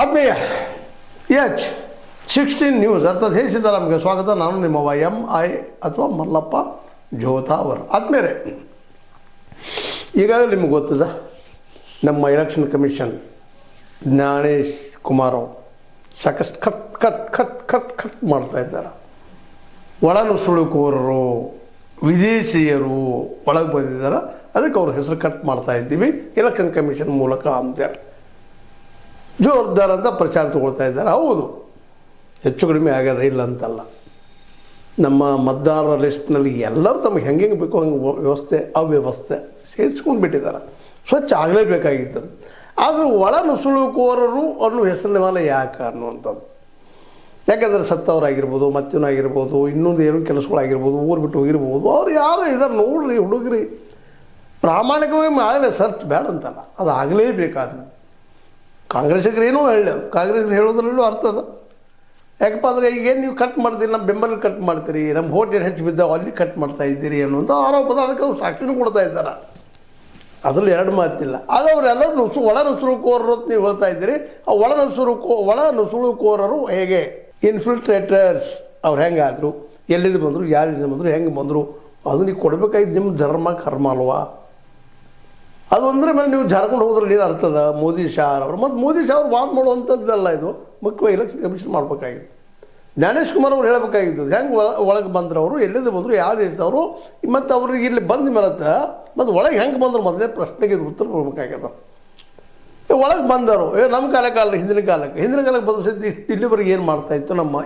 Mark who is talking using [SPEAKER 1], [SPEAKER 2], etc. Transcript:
[SPEAKER 1] ಆತ್ಮೀಯ H16 news ಅರ್ಥಾತ್ ಹೇ ಸೀತಾರಾಮ್ಗೆ ಸ್ವಾಗತ. ನಾನು ನಿಮ್ಮವ MI ಅಥವಾ ಮಲ್ಲಪ್ಪ ಜೋತಾವರ್. ಆತ್ಮೀಯರೇ, ಈಗಾಗಲೇ ನಿಮ್ಗೆ ಗೊತ್ತದ ನಮ್ಮ ಎಲೆಕ್ಷನ್ ಕಮಿಷನ್ ಜ್ಞಾನೇಶ್ ಕುಮಾರ್ ಅವರು ಸಾಕಷ್ಟು ಕಟ್ ಮಾಡ್ತಾ ಇದ್ದಾರೆ. ಒಳನುಸುಳುಕೋರರು ವಿದೇಶಿಯರು ಒಳಗೆ ಬಂದಿದ್ದಾರೆ, ಅದಕ್ಕೆ ಅವ್ರ ಹೆಸರು ಕಟ್ ಮಾಡ್ತಾ ಇದ್ದೀವಿ ಎಲೆಕ್ಷನ್ ಕಮಿಷನ್ ಮೂಲಕ ಅಂತೇಳಿ ಜೋರ್ದಾರ್ ಅಂತ ಪ್ರಚಾರ ತಗೊಳ್ತಾ ಇದ್ದಾರೆ. ಹೌದು, ಹೆಚ್ಚು ಕಡಿಮೆ ಆಗ್ಯದ, ಇಲ್ಲ ಅಂತಲ್ಲ. ನಮ್ಮ ಮತದಾರರ ಲಿಸ್ಟ್ನಲ್ಲಿ ಎಲ್ಲರೂ ತಮಗೆ ಹೆಂಗೆ ಬೇಕೋ ಹಂಗೆ ವ್ಯವಸ್ಥೆ ಅವ್ಯವಸ್ಥೆ ಸೇರಿಸ್ಕೊಂಡು ಬಿಟ್ಟಿದ್ದಾರೆ. ಸ್ವಚ್ಛ ಆಗಲೇಬೇಕಾಗಿತ್ತು. ಆದರೂ ಒಳ ನುಸುಳುಕೋರರು ಅನ್ನೋ ಹೆಸರಿನ ಮೇಲೆ ಯಾಕೆ ಅನ್ನುವಂಥದ್ದು. ಯಾಕೆಂದರೆ ಸತ್ತವರಾಗಿರ್ಬೋದು, ಮತ್ತೇನಾಗಿರ್ಬೋದು, ಇನ್ನೊಂದು ಏನು ಕೆಲಸಗಳಾಗಿರ್ಬೋದು, ಊರು ಬಿಟ್ಟು ಹೋಗಿರ್ಬೋದು, ಅವ್ರು ಯಾರು ಇದ್ದಾರೆ ನೋಡ್ರಿ ಹುಡುಗ್ರಿ, ಪ್ರಾಮಾಣಿಕವಾಗಿ ಆಗಲೇ ಸರ್ಚ್ ಬೇಡ ಅಂತಲ್ಲ, ಅದು ಆಗಲೇಬೇಕಾದ್ರು. ಕಾಂಗ್ರೆಸ್ಸಿಗರು ಏನೂ ಹೇಳೋದು, ಕಾಂಗ್ರೆಸ್ ಹೇಳೋದ್ರಲ್ಲೂ ಅರ್ಥ ಅದ. ಯಾಕಪ್ಪ ಅಂದರೆ ಈಗೇನು ನೀವು ಕಟ್ ಮಾಡ್ತೀರಿ, ನಮ್ಮ ಬೆಂಬಲ ಕಟ್ ಮಾಡ್ತೀರಿ, ನಮ್ಮ ವೋಟ್ ಏನು ಹೆಚ್ಚು ಬಿದ್ದಾವೆ ಅಲ್ಲಿ ಕಟ್ ಮಾಡ್ತಾ ಇದ್ದೀರಿ ಅನ್ನುವಂಥ ಆರೋಪದ, ಅದಕ್ಕೆ ಅವ್ರು ಸಾಕ್ಷಿನೂ ಕೊಡ್ತಾ ಇದ್ದಾರೆ. ಅದರಲ್ಲಿ ಎರಡು ಮಾತಿಲ್ಲ. ಅದು ಅವರೆಲ್ಲರೂ ಒಳ ನುಸುಳುಕೋರರು ಅಂತ ನೀವು ಹೇಳ್ತಾ ಇದ್ದೀರಿ. ಆ ಒಳ ನುಸುಳುಕೋರರು ಹೇಗೆ ಇನ್ಫಿಲ್ಟ್ರೇಟರ್ಸ್ ಅವ್ರು ಹೆಂಗಾದರು, ಎಲ್ಲಿಂದ ಬಂದರು, ಯಾರಿಂದ ಬಂದರು, ಹೆಂಗೆ ಬಂದರು, ಅದು ನೀವು ಕೊಡಬೇಕಾಗಿದ್ದು ನಿಮ್ಮ ಧರ್ಮ ಕರ್ಮ ಅಲ್ವಾ. ಅದು ಅಂದರೆ ಮೇಲೆ ನೀವು ಜಾರ್ಕೊಂಡು ಹೋದ್ರಲ್ಲಿ ಏನು ಅರ್ಥದ. ಮೋದಿ ಶಾ ಅವರು ಮತ್ತು ಮೋದಿ ಶಾ ಅವ್ರು ವಾದ ಮಾಡುವಂಥದ್ದಲ್ಲ, ಇದು ಮುಖ್ಯವಾಗಿ ಎಲೆಕ್ಷನ್ ಕಮಿಷನ್ ಮಾಡಬೇಕಾಗಿತ್ತು. ಜ್ಞಾನೇಶ್ ಕುಮಾರ್ ಅವ್ರು ಹೇಳಬೇಕಾಗಿತ್ತು ಹೆಂಗೆ ಒಳಗೆ ಬಂದರು, ಅವರು ಎಲ್ಲಿಂದ ಬಂದರು, ಯಾವ ದೇಶದವರು, ಮತ್ತು ಅವ್ರಿಗೆ ಇಲ್ಲಿ ಬಂದ ಮೇಲತ್ತ ಮತ್ತು ಒಳಗೆ ಹೆಂಗೆ ಬಂದರು ಮೊದಲೇ ಪ್ರಶ್ನೆಗೆ ಇದು ಉತ್ತರ ಕೊಡಬೇಕಾಗ್ಯದ. ಒಳಗೆ ಬಂದರು ನಮ್ಮ ಕಾಲಕ್ಕೆ ಹಿಂದಿನ ಕಾಲಕ್ಕೆ ಬಂದ ಸತಿ ಇಲ್ಲಿವರೆಗೆ ಏನು ಮಾಡ್ತಾಯಿತ್ತು ನಮ್ಮ